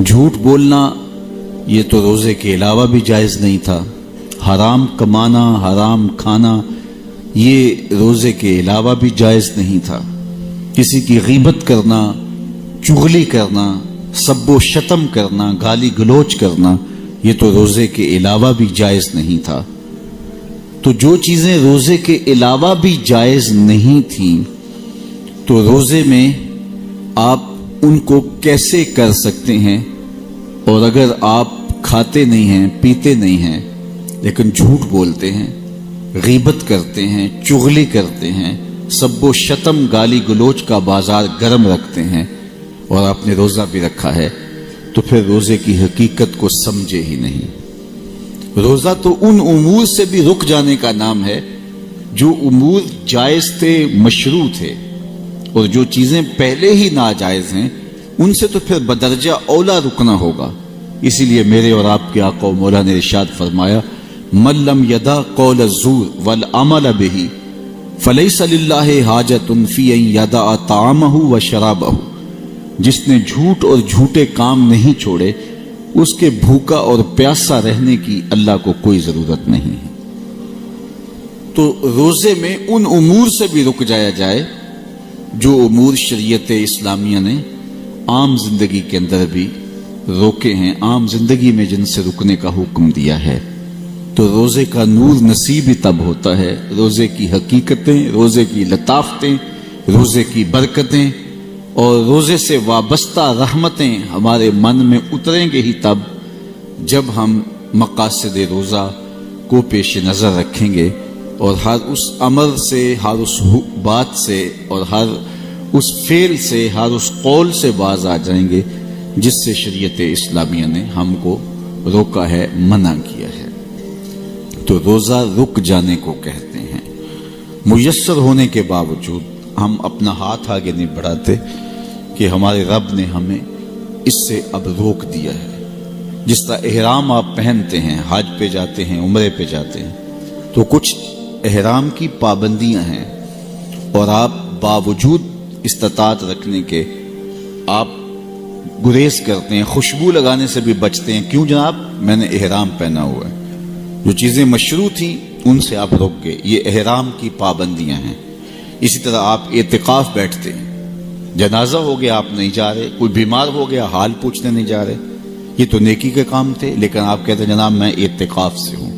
جھوٹ بولنا یہ تو روزے کے علاوہ بھی جائز نہیں تھا، حرام کمانا، حرام کھانا یہ روزے کے علاوہ بھی جائز نہیں تھا، کسی کی غیبت کرنا، چغلی کرنا، سب و شتم کرنا، گالی گلوچ کرنا یہ تو روزے کے علاوہ بھی جائز نہیں تھا۔ تو جو چیزیں روزے کے علاوہ بھی جائز نہیں تھیں تو روزے میں آپ ان کو کیسے کر سکتے ہیں؟ اور اگر آپ کھاتے نہیں ہیں، پیتے نہیں ہیں لیکن جھوٹ بولتے ہیں، غیبت کرتے ہیں، چغلی کرتے ہیں، سب و شتم گالی گلوچ کا بازار گرم رکھتے ہیں اور آپ نے روزہ بھی رکھا ہے تو پھر روزے کی حقیقت کو سمجھے ہی نہیں۔ روزہ تو ان امور سے بھی رک جانے کا نام ہے جو امور جائز تھے، مشروع تھے، اور جو چیزیں پہلے ہی ناجائز ہیں ان سے تو پھر بدرجہ اولا رکنا ہوگا۔ اسی لیے میرے اور آپ کے آقا و مولا نے ارشاد فرمایا، من لم یدع قول الزور والعمل به فلیس للہ حاجۃ فی ان یدع طعامہ و شرابہ، جس نے جھوٹ اور جھوٹے کام نہیں چھوڑے اس کے بھوکا اور پیاسا رہنے کی اللہ کو کوئی ضرورت نہیں ہے۔ تو روزے میں ان امور سے بھی رک جایا جائے جو امور شریعت اسلامیہ نے عام زندگی کے اندر بھی روکے ہیں، عام زندگی میں جن سے رکنے کا حکم دیا ہے، تو روزے کا نور نصیب ہی تب ہوتا ہے، روزے کی حقیقتیں، روزے کی لطافتیں، روزے کی برکتیں اور روزے سے وابستہ رحمتیں ہمارے من میں اتریں گے ہی تب جب ہم مقاصد روزہ کو پیش نظر رکھیں گے اور ہر اس عمل سے، ہر اس بات سے اور ہر اس فعل سے، ہر اس قول سے باز آ جائیں گے جس سے شریعت اسلامیہ نے ہم کو روکا ہے، منع کیا ہے۔ تو روزہ رک جانے کو کہتے ہیں۔ میسر ہونے کے باوجود ہم اپنا ہاتھ آگے نہیں بڑھاتے کہ ہمارے رب نے ہمیں اس سے اب روک دیا ہے۔ جس طرح احرام آپ پہنتے ہیں، حج پہ جاتے ہیں، عمرے پہ جاتے ہیں، تو کچھ احرام کی پابندیاں ہیں اور آپ باوجود استطاعت رکھنے کے آپ گریز کرتے ہیں، خوشبو لگانے سے بھی بچتے ہیں، کیوں جناب؟ میں نے احرام پہنا ہوا ہے۔ جو چیزیں مشروع تھیں ان سے آپ رک گئے، یہ احرام کی پابندیاں ہیں۔ اسی طرح آپ اعتکاف بیٹھتے ہیں، جنازہ ہو گیا آپ نہیں جا رہے، کوئی بیمار ہو گیا حال پوچھنے نہیں جا رہے، یہ تو نیکی کے کام تھے، لیکن آپ کہتے ہیں جناب میں اعتکاف سے ہوں۔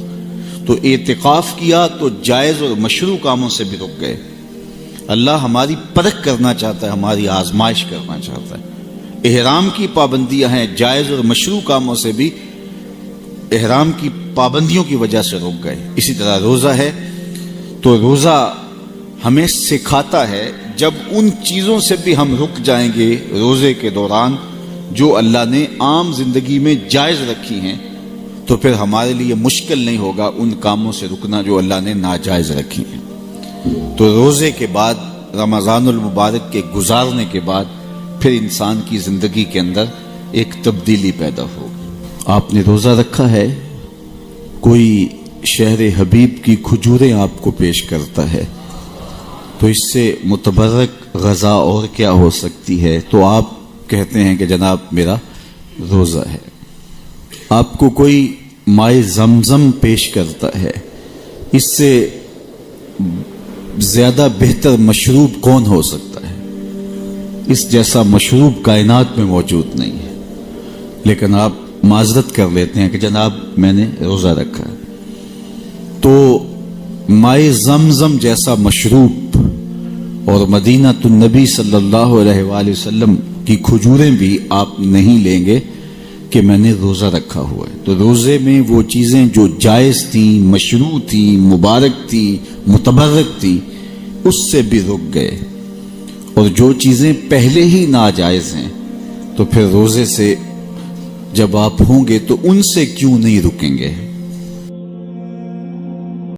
تو اعتکاف کیا تو جائز اور مشروع کاموں سے بھی رک گئے۔ اللہ ہماری پرکھ کرنا چاہتا ہے، ہماری آزمائش کرنا چاہتا ہے۔ احرام کی پابندیاں ہیں، جائز اور مشروع کاموں سے بھی احرام کی پابندیوں کی وجہ سے رک گئے۔ اسی طرح روزہ ہے تو روزہ ہمیں سکھاتا ہے جب ان چیزوں سے بھی ہم رک جائیں گے روزے کے دوران جو اللہ نے عام زندگی میں جائز رکھی ہیں تو پھر ہمارے لیے مشکل نہیں ہوگا ان کاموں سے رکنا جو اللہ نے ناجائز رکھی ہیں۔ تو روزے کے بعد، رمضان المبارک کے گزارنے کے بعد پھر انسان کی زندگی کے اندر ایک تبدیلی پیدا ہوگی۔ آپ نے روزہ رکھا ہے، کوئی شہر حبیب کی کھجوریں آپ کو پیش کرتا ہے تو اس سے متبرک غذا اور کیا ہو سکتی ہے؟ تو آپ کہتے ہیں کہ جناب میرا روزہ ہے۔ آپ کو کوئی مائے زمزم پیش کرتا ہے، اس سے زیادہ بہتر مشروب کون ہو سکتا ہے؟ اس جیسا مشروب کائنات میں موجود نہیں ہے، لیکن آپ معذرت کر لیتے ہیں کہ جناب میں نے روزہ رکھا ہے۔ تو مائے زمزم جیسا مشروب اور مدینہ النبی صلی اللہ علیہ وآلہ وسلم کی کھجوریں بھی آپ نہیں لیں گے کہ میں نے روزہ رکھا ہوا ہے۔ تو روزے میں وہ چیزیں جو جائز تھیں، مشروع تھیں، مبارک تھیں، متبرک تھیں، اس سے بھی رک گئے، اور جو چیزیں پہلے ہی ناجائز ہیں تو پھر روزے سے جب آپ ہوں گے تو ان سے کیوں نہیں رکیں گے؟